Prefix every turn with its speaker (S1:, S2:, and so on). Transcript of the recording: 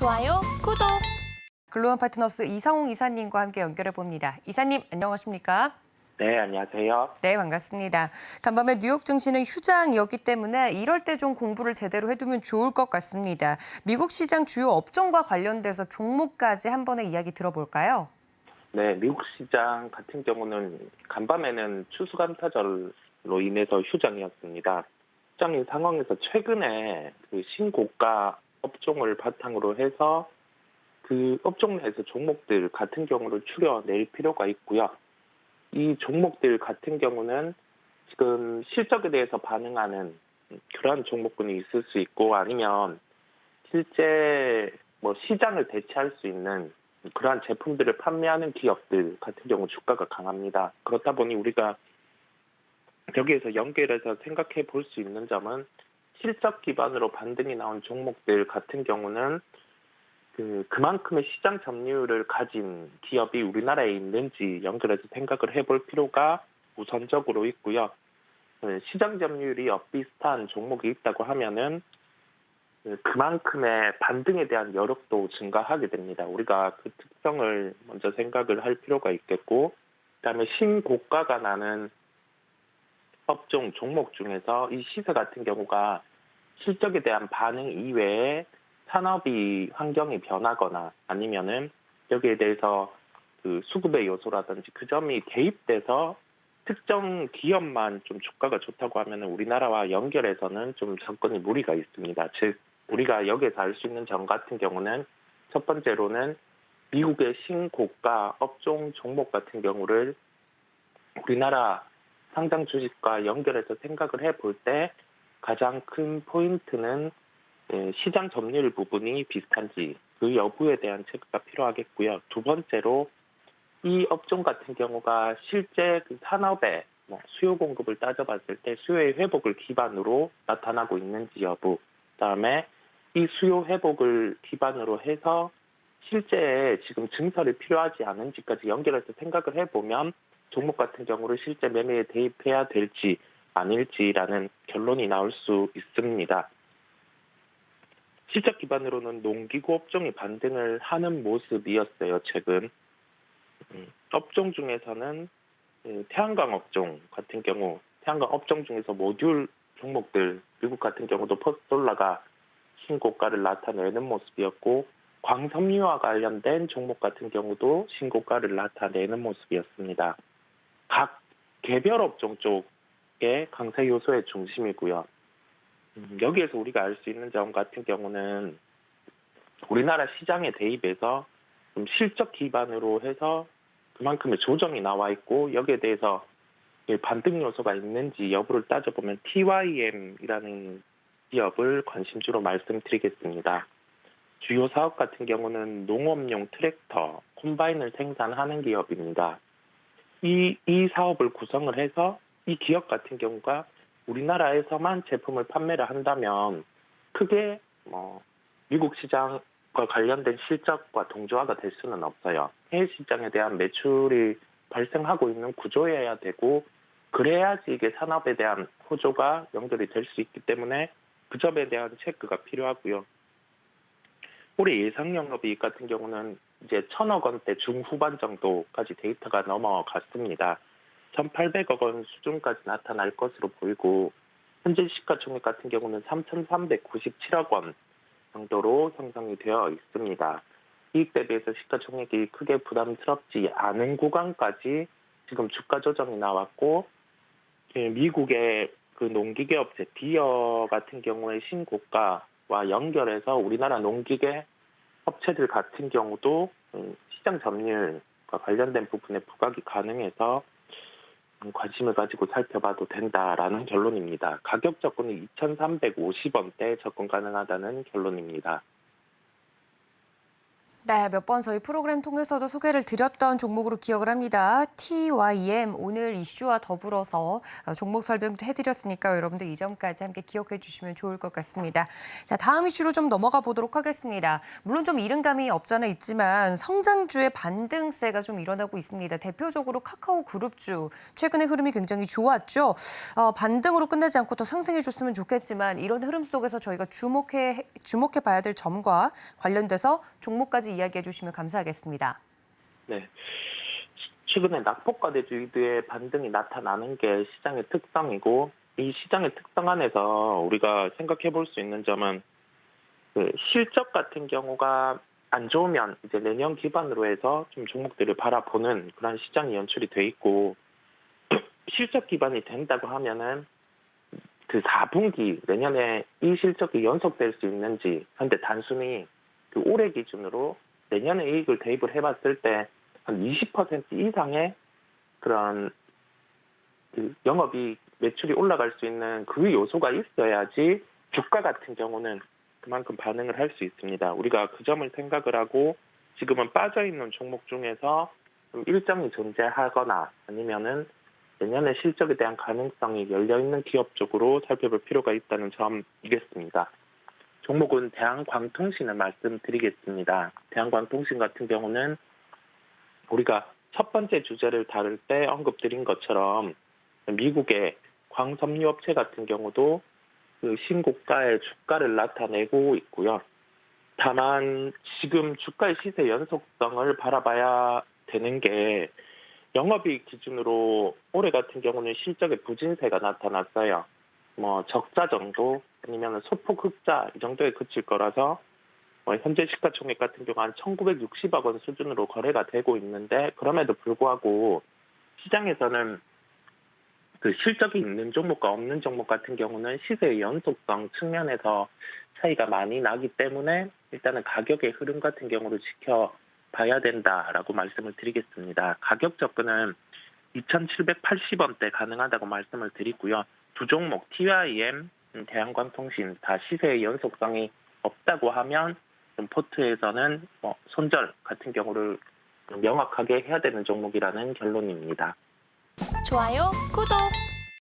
S1: 좋아요, 구독.
S2: 글로벌 파트너스 이상홍 이사님과 함께 연결해 봅니다. 이사님 안녕하십니까?
S3: 네, 안녕하세요.
S2: 네, 반갑습니다. 간밤에 뉴욕 증시는 휴장이었기 때문에 이럴 때 좀 공부를 제대로 해두면 좋을 것 같습니다. 미국 시장 주요 업종과 관련돼서 종목까지 한 번에 이야기 들어볼까요?
S3: 네, 미국 시장 같은 경우는 간밤에는 추수감사절로 인해서 휴장이었습니다. 휴장인 상황에서 최근에 그 신고가 업종을 바탕으로 해서 그 업종 내에서 종목들 같은 경우를 추려낼 필요가 있고요. 이 종목들 같은 경우는 지금 실적에 대해서 반응하는 그러한 종목군이 있을 수 있고 아니면 실제 시장을 대체할 수 있는 그러한 제품들을 판매하는 기업들 같은 경우 주가가 강합니다. 그렇다 보니 우리가 여기에서 연결해서 생각해 볼 수 있는 점은 실적 기반으로 반등이 나온 종목들 같은 경우는 그만큼의 시장 점유율을 가진 기업이 우리나라에 있는지 연결해서 생각을 해볼 필요가 우선적으로 있고요. 시장 점유율이 비슷한 종목이 있다고 하면은 그만큼의 반등에 대한 여력도 증가하게 됩니다. 우리가 그 특성을 먼저 생각을 할 필요가 있겠고, 그다음에 신고가가 나는 업종 종목 중에서 이 시세 같은 경우가 실적에 대한 반응 이외에 산업이 환경이 변하거나 아니면은 여기에 대해서 그 수급의 요소라든지 그 점이 개입돼서 특정 기업만 좀 주가가 좋다고 하면은 우리나라와 연결해서는 좀 접근이 무리가 있습니다. 즉 우리가 여기에서 알 수 있는 점 같은 경우는 첫 번째로는 미국의 신고가 업종 종목 같은 경우를 우리나라 상장 주식과 연결해서 생각을 해볼 때 가장 큰 포인트는 시장 점유율 부분이 비슷한지 그 여부에 대한 체크가 필요하겠고요. 두 번째로 이 업종 같은 경우가 실제 그 산업의 수요 공급을 따져봤을 때 수요의 회복을 기반으로 나타나고 있는지 여부, 그다음에 이 수요 회복을 기반으로 해서 실제 지금 증설이 필요하지 않은지까지 연결해서 생각을 해보면 종목 같은 경우를 실제 매매에 대입해야 될지 아닐지라는 결론이 나올 수 있습니다. 실적 기반으로는 농기구 업종이 반등을 하는 모습이었어요, 최근. 업종 중에서는 태양광 업종 같은 경우, 태양광 업종 중에서 모듈 종목들, 미국 같은 경우도 퍼스솔라가 신고가를 나타내는 모습이었고, 광섬유와 관련된 종목 같은 경우도 신고가를 나타내는 모습이었습니다. 각 개별 업종 쪽의 강세 요소의 중심이고요. 여기에서 우리가 알 수 있는 점 같은 경우는 우리나라 시장에 대입해서 좀 실적 기반으로 해서 그만큼의 조정이 나와 있고 여기에 대해서 반등 요소가 있는지 여부를 따져보면 TYM이라는 기업을 관심주로 말씀드리겠습니다. 주요 사업 같은 경우는 농업용 트랙터, 콤바인을 생산하는 기업입니다. 이 사업을 구성을 해서 이 기업 같은 경우가 우리나라에서만 제품을 판매를 한다면 크게 미국 시장과 관련된 실적과 동조화가 될 수는 없어요. 해외 시장에 대한 매출이 발생하고 있는 구조여야 되고 그래야지 이게 산업에 대한 호조가 연결이 될 수 있기 때문에 그 점에 대한 체크가 필요하고요. 올해 예상 영업이익 같은 경우는 이제 1,000억 원대 중후반 정도까지 데이터가 넘어갔습니다. 1,800억 원 수준까지 나타날 것으로 보이고 현재 시가총액 같은 경우는 3,397억 원 정도로 형성이 되어 있습니다. 이익 대비해서 시가총액이 크게 부담스럽지 않은 구간까지 지금 주가 조정이 나왔고 미국의 그 농기계 업체 디어 같은 경우에 신고가와 연결해서 우리나라 농기계 업체들 같은 경우도 시장 점유율과 관련된 부분에 부각이 가능해서 관심을 가지고 살펴봐도 된다라는 결론입니다. 가격 접근은 2,350원대 접근 가능하다는 결론입니다.
S2: 네, 몇 번 저희 프로그램 통해서도 소개를 드렸던 종목으로 기억을 합니다. TYM 오늘 이슈와 더불어서 종목 설명도 해드렸으니까요. 여러분들 이 점까지 함께 기억해 주시면 좋을 것 같습니다. 자, 다음 이슈로 좀 넘어가 보도록 하겠습니다. 물론 좀 이른감이 없잖아 있지만 성장주의 반등세가 좀 일어나고 있습니다. 대표적으로 카카오 그룹주 최근의 흐름이 굉장히 좋았죠. 반등으로 끝나지 않고 더 상승해 줬으면 좋겠지만 이런 흐름 속에서 저희가 주목해 봐야 될 점과 관련돼서 종목까지 이야기해 주시면 감사하겠습니다.
S3: 네. 최근에 낙폭과대주의의 반등이 나타나는 게 시장의 특성이고, 이 시장의 특성 안에서 우리가 생각해 볼 수 있는 점은 그 실적 같은 경우가 안 좋으면 이제 내년 기반으로 해서 좀 종목들을 바라보는 그런 시장이 연출이 돼 있고, 실적 기반이 된다고 하면은 그 4분기 내년에 이 실적이 연속될 수 있는지, 근데 단순히 그 올해 기준으로 내년에 이익을 대입을 해봤을 때 한 20% 이상의 그런 그 영업이익 매출이 올라갈 수 있는 그 요소가 있어야지 주가 같은 경우는 그만큼 반응을 할 수 있습니다. 우리가 그 점을 생각을 하고 지금은 빠져있는 종목 중에서 좀 일정이 존재하거나 아니면은 내년에 실적에 대한 가능성이 열려있는 기업 쪽으로 살펴볼 필요가 있다는 점이겠습니다. 종목은 대한광통신을 말씀드리겠습니다. 대한광통신 같은 경우는 우리가 첫 번째 주제를 다룰 때 언급드린 것처럼 미국의 광섬유업체 같은 경우도 그 신고가의 주가를 나타내고 있고요. 다만 지금 주가의 시세 연속성을 바라봐야 되는 게 영업이익 기준으로 올해 같은 경우는 실적의 부진세가 나타났어요. 뭐 적자 정도 아니면 소폭 흑자 이 정도에 그칠 거라서 현재 시가총액 같은 경우 한 1,960억 원 수준으로 거래가 되고 있는데, 그럼에도 불구하고 시장에서는 그 실적이 있는 종목과 없는 종목 같은 경우는 시세의 연속성 측면에서 차이가 많이 나기 때문에 일단은 가격의 흐름 같은 경우를 지켜봐야 된다라고 말씀을 드리겠습니다. 가격 접근은 2,780원대 가능하다고 말씀을 드리고요. 두 종목 TYM, 대한광통신 다 시세의 연속성이 없다고 하면 좀 포트에서는 손절 같은 경우를 명확하게 해야 되는 종목이라는 결론입니다.
S1: 좋아요, 구독!